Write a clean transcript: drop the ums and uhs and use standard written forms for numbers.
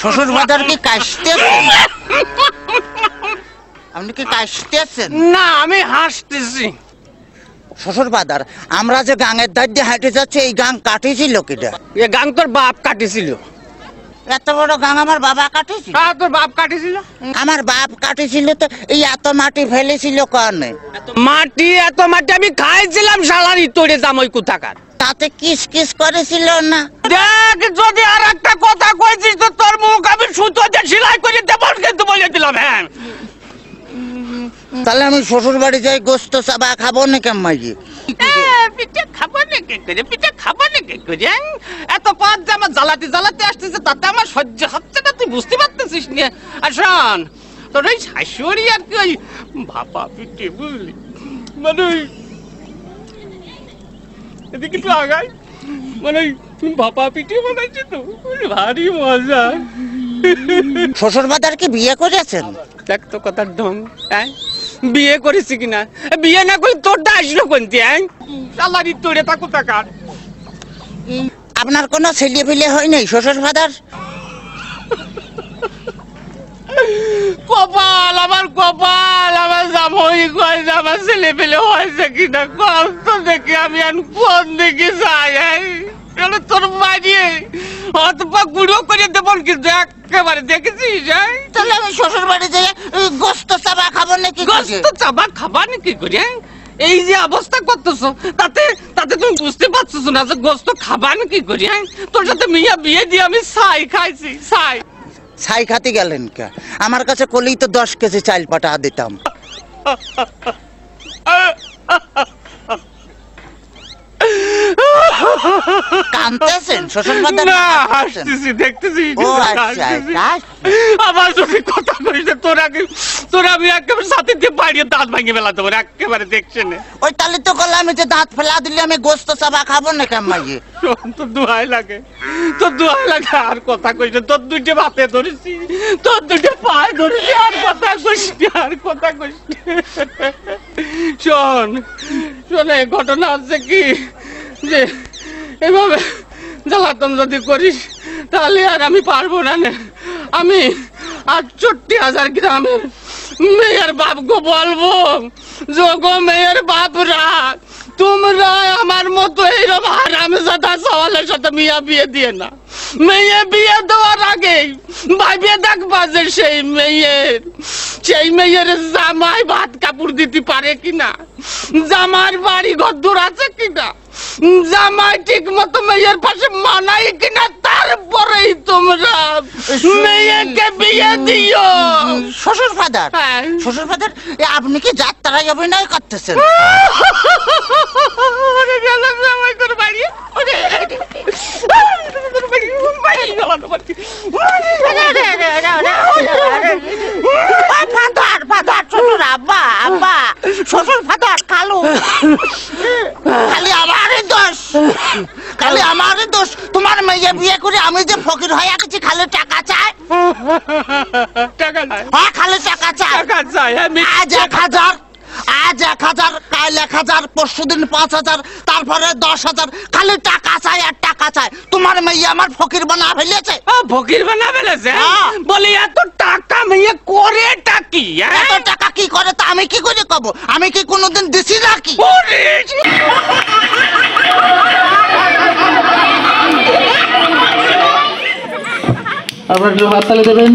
শ্বশুর বাজার কি কাশতেছেন? আপনি কি কাশতেছেন? না, আমি হাসতেছি। শ্বশুর বাজার, আমরা যে গাঙের ধার দিয়ে হাঁটে যাচ্ছি, এই গাং কাটিছিল কিটা? এ গাং তোর বাপ কাটিছিল। এত বড় গাং আমার বাবা কাটিছিল? তোর বাপ কাটিছিল? আমার বাপ কাটিছিল তো এই এত মাটি ফেলেছিল কারণে। এত মাটি আমি খাইছিলাম শালারি তোরে জামাই কোথাকার। তাতে কিস কিস করেছিল না? দেখ, যদি আর একটা কথা কইছিস তো তোর মুখ আমি সুতো দিয়ে সেলাই করে দেব কিন্তু বলে দিলাম। হ্যাঁ, তাহলে আমি শ্বশুর বাড়ি যাই গোস্ত চাবা খাবো না কেমাই? পিঠে খাবো না কে করে, পিঠে খাবো না কে করে? এত পাঁচ যে আমার জ্বালাতে আসতেছে, তাতে আমার সহ্য হচ্ছে না, তুই বুঝতে পারতেছিস না। আর শোন, তোর ওই শাশুড়ি আর কি ওই ভাপা পিঠে, বুঝলি, মানে এদিকে একটু আগাই, মানে ভাপা পিঠে বানাইছে তো, ভারী মজা। শ্বশুর বাজার কি বিয়ে করেছেন? দেখ তো কথার ঢং। হ্যাঁ, বিয়ে করেছি কিনা? বিয়ে না করলে তোরটা আসলো কোনটি? হ্যাঁ, শালারি তোরে তা কোথাকার। আপনার কোনো ছেলে ফেলে হয় নাই শ্বশুর বাজার? কপাল আমার, কপাল আমার, জামাই কয় আমার ছেলে পেলে হয়েছে কিনা কষ্ট দেখে আমি আর কোন দিকে যাই? তোর মারিয়ে অতপা গুঁড়ো করে দেব কিন্তু একেবারে, দেখেছিস? তাহলে আমি শ্বশুর বাড়ি যাই গোস্ত চাবা খাবো নাকি? গোস্ত চাবা খাবা নাকি করি? এই যে অবস্থা করতেছো, তাতে তুমি বুঝতে পারছো না যে গোস্ত খাবা নাকি করি? তোর সাথে মিয়া বিয়ে দিয়ে আমি ছাই খাইছি, ছাই। ছাই খাতে গেলেন কে? আমার কাছে কলেই তো 10 কেজি চাল পাঠা দিতাম। কাঁদতেছেন শ্বশুর বাজার? না, হাসতেছি, দেখতেছি। ও আচ্ছা, আবার যদি কথা কইস তোর আমি একেবারে সাথে দিয়ে বাইরে দাঁত ভাঙিয়ে ফেলা দেবো একেবারে, দেখছেন? ওই তাহলে তো করলাম, আমি যে দাঁত ফেলা দিলে আমি গোস্ত চাবা খাবো না কেমাই? তোর দোহাই লাগে, আর কথা কইস। তোর দুইটা বাতে ধরেছি, তোর দুইটা পায়ে ধরেছি, আর কথা কইস। শোন, এই ঘটনা আছে কি যে এভাবে জ্বালাতন যদি করিস তাহলে আর আমি পারবো না। আমি ৬৮,০০০ গ্রামের মেয়ের বাপকে বলবো, যোগো মেয়ের বাপরা, তোমরা আমার মতো এইরকম হারামজাদা সওয়ালের সাথে মিয়া বিয়ে দিয়ে না। মেয়ে বিয়ে দেওয়ার আগে ভাইবে দেখবা যে সেই মেয়ের জামাই ভাত কাপড় দিতে পারে কিনা, জামার বাড়ি ঘর আছে কিনা, জামাই ঠিক মতো মেয়ের পাশে মানাই কিনা, তারপরেই তোমরা মেয়েকে বিয়ে দিও। শ্বশুর ফাদার, শ্বশুর ফাদার, আপনি কি যাত্রায় অভিনয় করতেছেন? শ্বশুর ফাদার কালু, খালি আমারই দোষ। তোমার মেয়ে বিয়ে করে আমি যে ফকির হয়ে গেছি, খালি টাকা চাই। খালি টাকা চাই। আজ ১,০০০, কাল ১,০০০, পরশুদিন ৫,০০০, তারপরে ১০,০০০, খালি টাকা চাই আর টাকা চাই। তোমার মেয়ে আমার ফকির বানা ফেলেছে। ফকির বানা ফেলেছে? বলি এত টাকা মেয়ে করে টাকি? এত টাকা কি করে তা আমি কি করে কব? আমি কি কোনোদিন দিছি নাকি? আবার হাততালি দেবেন।